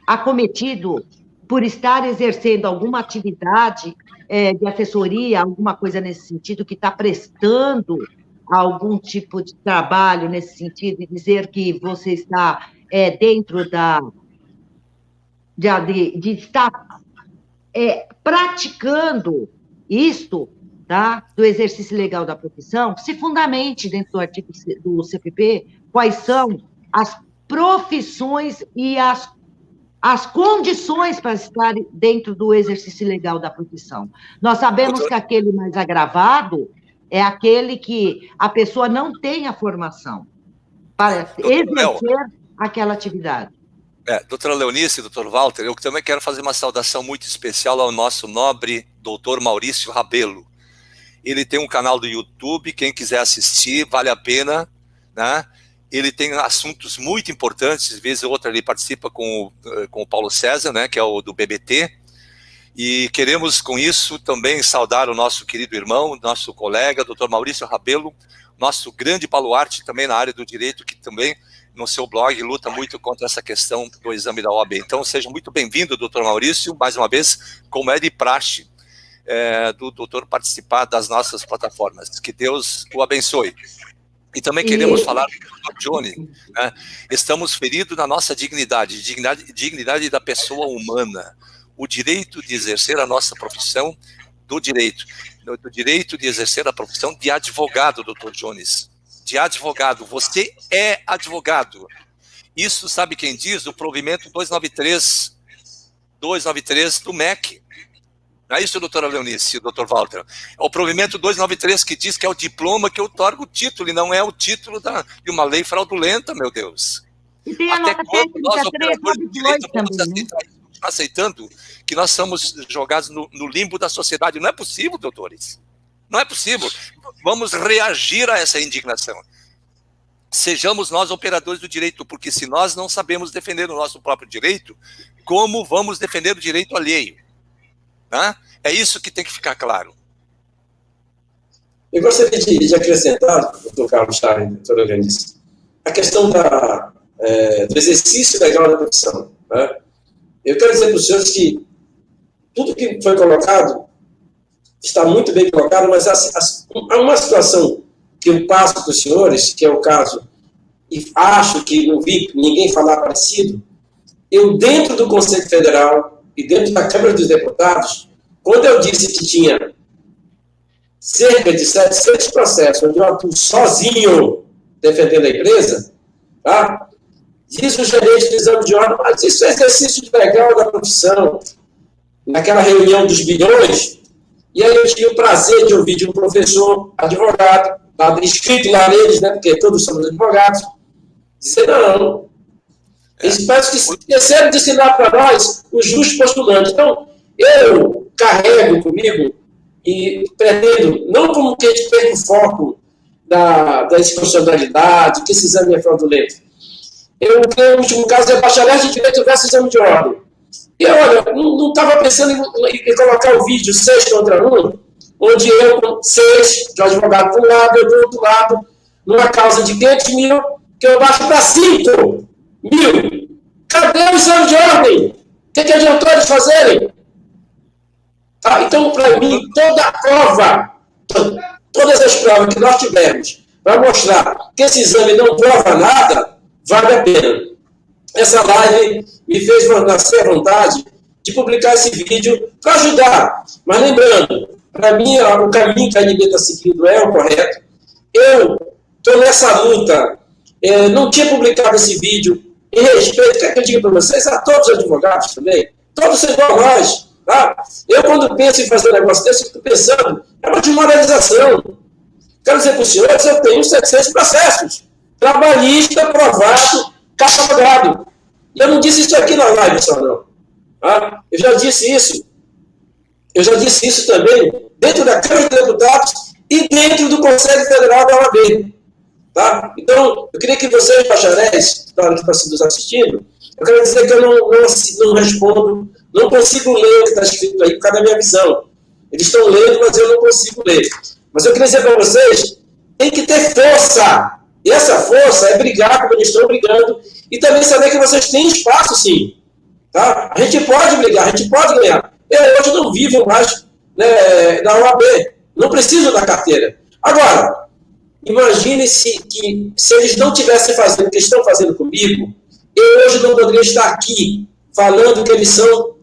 acometido por estar exercendo alguma atividade de assessoria, alguma coisa nesse sentido, que está prestando algum tipo de trabalho nesse sentido, e dizer que você está dentro de estar praticando isto, tá, do exercício legal da profissão, se fundamente dentro do artigo do CPP quais são as profissões e as condições para estar dentro do exercício legal da profissão. Nós sabemos que aquele mais agravado é aquele que a pessoa não tem a formação para exercer aquela atividade. Doutora Leonice, doutor Walter, eu também quero fazer uma saudação muito especial ao nosso nobre doutor Maurício Rabelo. Ele tem um canal do YouTube, quem quiser assistir, vale a pena, né? Ele tem assuntos muito importantes, vez ou outra ele participa com o Paulo César, né, que é o do BBT, e queremos com isso também saudar o nosso querido irmão, nosso colega, doutor Maurício Rabelo, nosso grande baluarte também na área do direito, que também no seu blog luta muito contra essa questão do exame da OAB. Então seja muito bem-vindo, doutor Maurício, mais uma vez, como é de praxe do doutor participar das nossas plataformas. Que Deus o abençoe. E também queremos falar do doutor Johnny, né? Estamos feridos na nossa dignidade da pessoa humana, o direito de exercer a nossa profissão do direito de exercer a profissão de advogado, doutor Jones, de advogado. Você é advogado. Isso sabe quem diz? O provimento 293 do MEC. Não é isso, doutora Leonice, doutor Walter? É o provimento 293 que diz que é o diploma que outorga o título, e não é o título de uma lei fraudulenta, meu Deus. E tem Até quando nós, operadores de direito, vamos aceitando que nós somos jogados no limbo da sociedade? Não é possível, doutores. Não é possível. Vamos reagir a essa indignação. Sejamos nós operadores do direito, porque se nós não sabemos defender o nosso próprio direito, como vamos defender o direito alheio? É isso que tem que ficar claro. Eu gostaria de acrescentar, doutor Carlos Chaves, doutora Leonice, a questão do exercício legal da profissão. Né? Eu quero dizer para os senhores que tudo que foi colocado está muito bem colocado, mas há uma situação que eu passo para os senhores, que é o caso, e acho que não vi ninguém falar parecido. Eu, dentro do Conselho Federal e dentro da Câmara dos Deputados, quando eu disse que tinha cerca de 700 processos onde eu atuo sozinho defendendo a empresa, tá? Diz o gerente do exame de ordem, mas isso é exercício legal da profissão. Naquela reunião dos bilhões, e aí eu tive o prazer de ouvir de um professor advogado, escrito lá neles, né, porque todos somos advogados, dizer, não, eles parecem que esqueceram de ensinar para nós os justos postulantes. Então, eu carrego comigo e pretendo, não como que a gente perca o foco da inconstitucionalidade, que esse exame é fraudulento. Eu, no último caso, é bacharel de direito versus exame de ordem. E olha, não estava pensando em colocar o vídeo 6 contra 1, onde eu com 6 de advogado para um lado, eu do outro lado, numa causa de 500 mil, que eu baixo para 5 mil. Cadê o exame de ordem? O que adiantou eles fazerem? Tá? Então, para mim, toda a prova, todas as provas que nós tivemos para mostrar que esse exame não prova nada, vale a pena. Essa live me fez nascer a vontade de publicar esse vídeo para ajudar. Mas lembrando, para mim, o caminho que a ANB está seguindo é o correto. Eu estou nessa luta. Não tinha publicado esse vídeo em respeito, quer que eu diga para vocês, a todos os advogados também. Todos são igual a nós. Tá? Eu, quando penso em fazer um negócio desse, estou pensando, é uma desmoralização. Quero dizer para os senhores, eu tenho 700 processos. Trabalhista, aprovado, catalogado. E eu não disse isso aqui na live só, não. Tá? Eu já disse isso. Eu já disse isso também dentro da Câmara de Deputados e dentro do Conselho Federal da OAB. Tá? Então, eu queria que vocês, bacharéis, que estão nos assistindo, eu quero dizer que eu não respondo, não consigo ler o que está escrito aí por causa da minha visão. Eles estão lendo, mas eu não consigo ler. Mas eu queria dizer para vocês, tem que ter força. E essa força é brigar como eles estão brigando e também saber que vocês têm espaço, sim. Tá? A gente pode brigar, a gente pode ganhar. Eu hoje não vivo mais, né, na OAB. Não preciso da carteira. Agora, imagine se eles não estivessem fazendo o que estão fazendo comigo, eu hoje não poderia estar aqui falando que eles são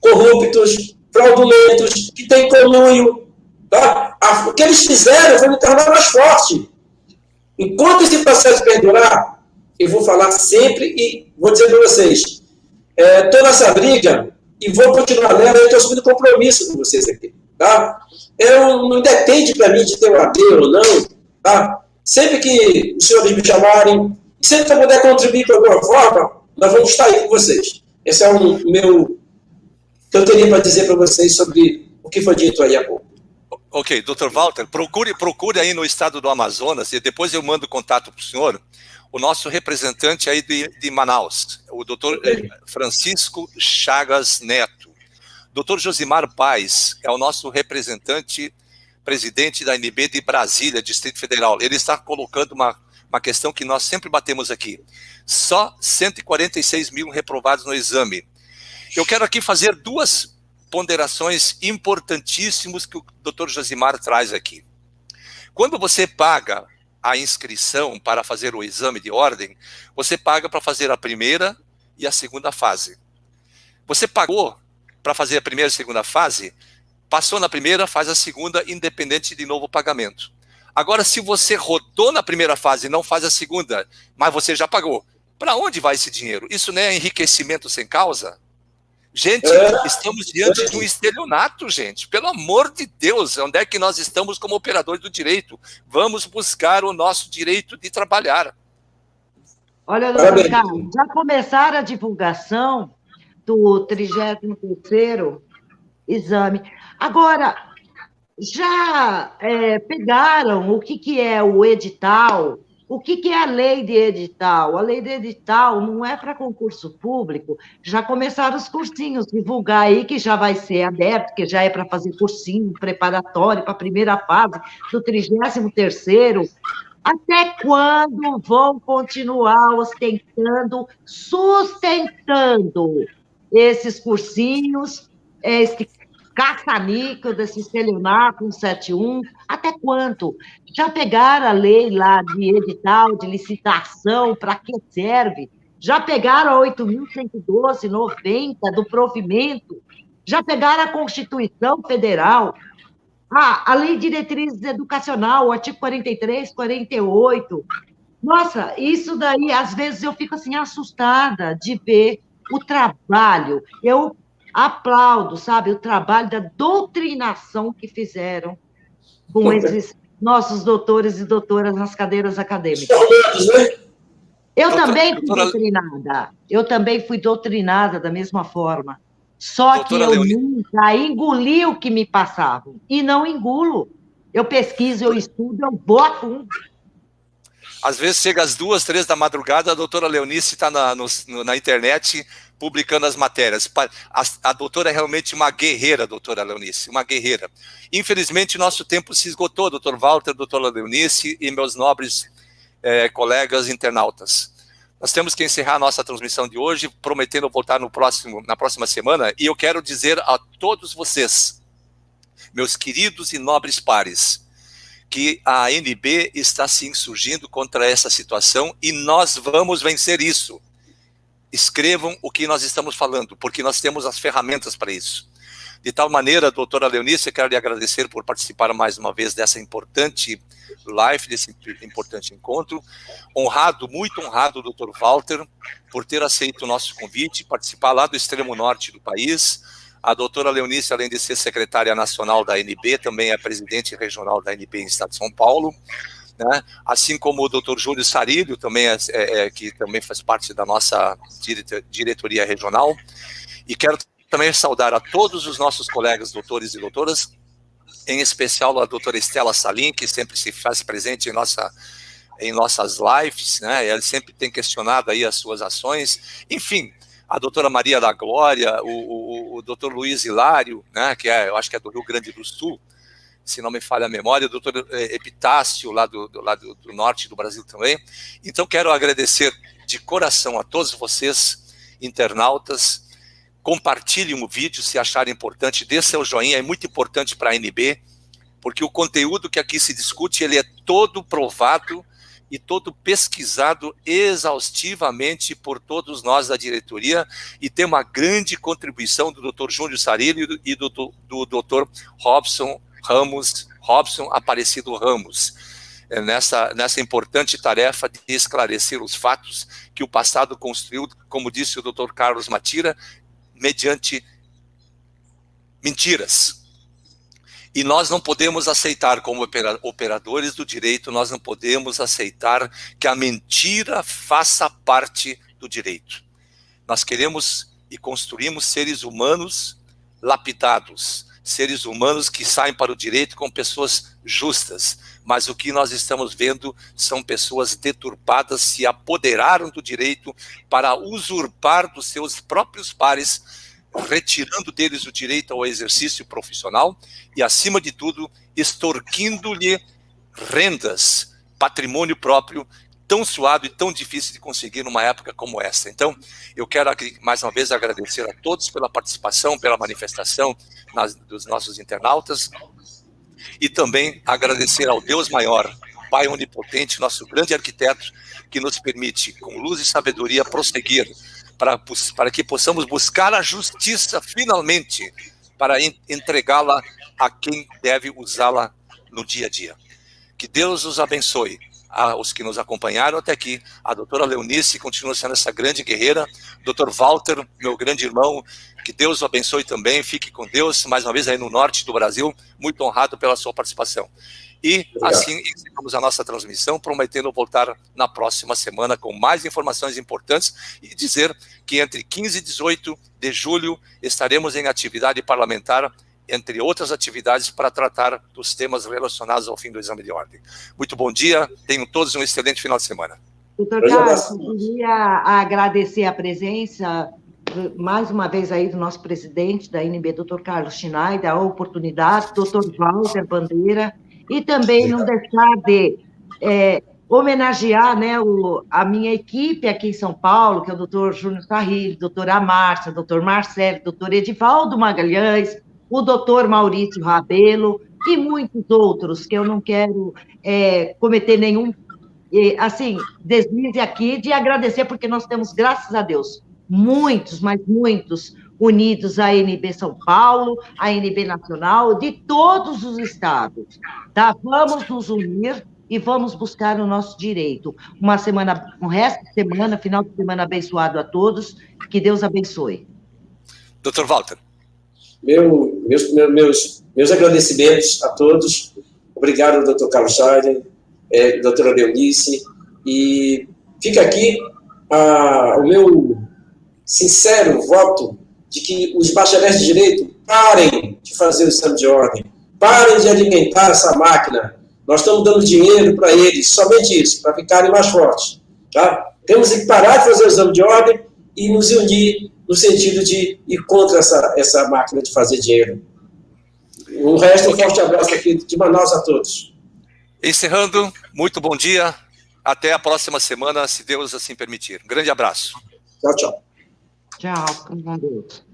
corruptos, fraudulentos, que têm conluio. Tá? O que eles fizeram foi me tornar mais forte. Enquanto esse processo perdurar, eu vou falar sempre e vou dizer para vocês, estou nessa briga e vou continuar nela, eu estou assumindo compromisso com vocês aqui. Tá? Não depende para mim de ter um AD ou não. Tá? Sempre que os senhores me chamarem, sempre que eu puder contribuir de alguma forma, nós vamos estar aí com vocês. Esse é o meu que eu teria para dizer para vocês sobre o que foi dito aí há pouco. Ok, Dr. Walter, procure aí no estado do Amazonas, e depois eu mando contato para o senhor, o nosso representante aí de Manaus, o Dr. Francisco Chagas Neto. Dr. Josimar Paes é o nosso representante, presidente da ANB de Brasília, Distrito Federal. Ele está colocando uma questão que nós sempre batemos aqui. Só 146 mil reprovados no exame. Eu quero aqui fazer duas ponderações importantíssimas que o Dr. Josimar traz aqui. Quando você paga a inscrição para fazer o exame de ordem, você paga para fazer a primeira e a segunda fase. Você pagou para fazer a primeira e a segunda fase, passou na primeira, faz a segunda, independente de novo pagamento. Agora, se você rodou na primeira fase e não faz a segunda, mas você já pagou, para onde vai esse dinheiro? Isso não é enriquecimento sem causa? Gente, estamos diante de um estelionato, gente. Pelo amor de Deus, onde é que nós estamos como operadores do direito? Vamos buscar o nosso direito de trabalhar. Olha, doutor Carlos, já começaram a divulgação do 33º exame. Agora, já pegaram o que é o edital? O que é a lei de edital? A lei de edital não é para concurso público. Já começaram os cursinhos, divulgar aí que já vai ser aberto, que já é para fazer cursinho preparatório para a primeira fase do 33º. Até quando vão continuar sustentando esses cursinhos, esse caça-níquel desse estelionato 171, até quanto? Já pegaram a lei lá de edital, de licitação, para que serve? Já pegaram a 8.112/90 do provimento? Já pegaram a Constituição Federal? A Lei de Diretrizes Educacional, o artigo 43, 48. Nossa, isso daí, às vezes eu fico assim, assustada de ver o trabalho. Eu aplaudo, sabe, o trabalho da doutrinação que fizeram com esses nossos doutores e doutoras nas cadeiras acadêmicas. Eu também fui doutrinada. Eu também fui doutrinada da mesma forma. Só que eu nunca engoli o que me passavam. E não engulo. Eu pesquiso, eu estudo, eu vou a fundo. Às vezes chega às 2, 3 da madrugada, a doutora Leonice está na internet publicando as matérias. A doutora é realmente uma guerreira, doutora Leonice, uma guerreira. Infelizmente, nosso tempo se esgotou, doutor Walter, doutora Leonice e meus nobres colegas internautas. Nós temos que encerrar a nossa transmissão de hoje, prometendo voltar na próxima semana, e eu quero dizer a todos vocês, meus queridos e nobres pares, que a ANB está sim surgindo contra essa situação e nós vamos vencer isso. Escrevam o que nós estamos falando, porque nós temos as ferramentas para isso. De tal maneira, doutora Leonice, eu quero lhe agradecer por participar mais uma vez dessa importante live, desse importante encontro. Honrado, muito honrado, doutor Walter, por ter aceito o nosso convite, participar lá do extremo norte do país. A doutora Leonice, além de ser secretária nacional da ANB, também é presidente regional da ANB em Estado de São Paulo, né? Assim como o doutor Júlio Sarilho, também que também faz parte da nossa diretoria regional. E quero também saudar a todos os nossos colegas doutores e doutoras, em especial a doutora Estela Salim, que sempre se faz presente em nossas lives, né? Ela sempre tem questionado aí as suas ações, enfim, a doutora Maria da Glória, o doutor Luiz Hilário, né, eu acho que é do Rio Grande do Sul, se não me falha a memória, o doutor Epitácio, lá do norte do Brasil também. Então, quero agradecer de coração a todos vocês, internautas. Compartilhem o vídeo se acharem importante, dê seu joinha, é muito importante para a ANB, porque o conteúdo que aqui se discute, ele é todo provado e todo pesquisado exaustivamente por todos nós da diretoria, e tem uma grande contribuição do Dr. Júlio Sarilho e do Dr. Robson Aparecido Ramos, nessa importante tarefa de esclarecer os fatos que o passado construiu, como disse o Dr. Carlos Matira, mediante mentiras. E nós não podemos aceitar, como operadores do direito, nós não podemos aceitar que a mentira faça parte do direito. Nós queremos e construímos seres humanos lapidados, seres humanos que saem para o direito com pessoas justas, mas o que nós estamos vendo são pessoas deturpadas, se apoderaram do direito para usurpar dos seus próprios pares, retirando deles o direito ao exercício profissional e, acima de tudo, extorquindo-lhe rendas, patrimônio próprio, tão suado e tão difícil de conseguir numa época como essa. Então, eu quero mais uma vez agradecer a todos pela participação, pela manifestação dos nossos internautas, e também agradecer ao Deus maior, Pai onipotente, nosso grande arquiteto, que nos permite, com luz e sabedoria, prosseguir para que possamos buscar a justiça finalmente, para entregá-la a quem deve usá-la no dia a dia. Que Deus os abençoe. Os que nos acompanharam até aqui, a doutora Leonice continua sendo essa grande guerreira, doutor Walter, meu grande irmão, que Deus o abençoe também, fique com Deus, mais uma vez aí no norte do Brasil, muito honrado pela sua participação. E assim encerramos a nossa transmissão, prometendo voltar na próxima semana com mais informações importantes e dizer que entre 15 e 18 de julho estaremos em atividade parlamentar, entre outras atividades, para tratar dos temas relacionados ao fim do exame de ordem. Muito bom dia, tenham todos um excelente final de semana. Doutor Carlos, eu queria agradecer a presença, mais uma vez, aí do nosso presidente da ANB, doutor Carlos Schneider, a oportunidade, doutor Walter Bandeira, e também não deixar de homenagear, né, a minha equipe aqui em São Paulo, que é o doutor Júnior Sarilho, doutora Márcia, doutor Marcelo, doutor Edivaldo Magalhães, o doutor Maurício Rabelo e muitos outros, que eu não quero cometer nenhum, deslize aqui, de agradecer, porque nós temos, graças a Deus, muitos, mas muitos, unidos à ANB São Paulo, à ANB Nacional, de todos os estados, tá? Vamos nos unir e vamos buscar o nosso direito. Um resto de semana, final de semana abençoado a todos, que Deus abençoe. Doutor Walter. Meus agradecimentos a todos. Obrigado, doutor Carlos Schneider, doutora Leonice, e fica aqui o meu sincero voto de que os bacharéis de direito parem de fazer o exame de ordem, parem de alimentar essa máquina. Nós estamos dando dinheiro para eles, somente isso, para ficarem mais fortes. Tá? Temos que parar de fazer o exame de ordem e nos unir no sentido de ir contra essa máquina de fazer dinheiro. O resto, um forte abraço aqui de Manaus a todos. Encerrando, muito bom dia. Até a próxima semana, se Deus assim permitir. Um grande abraço. Tchau, tchau. Tchau, com Deus.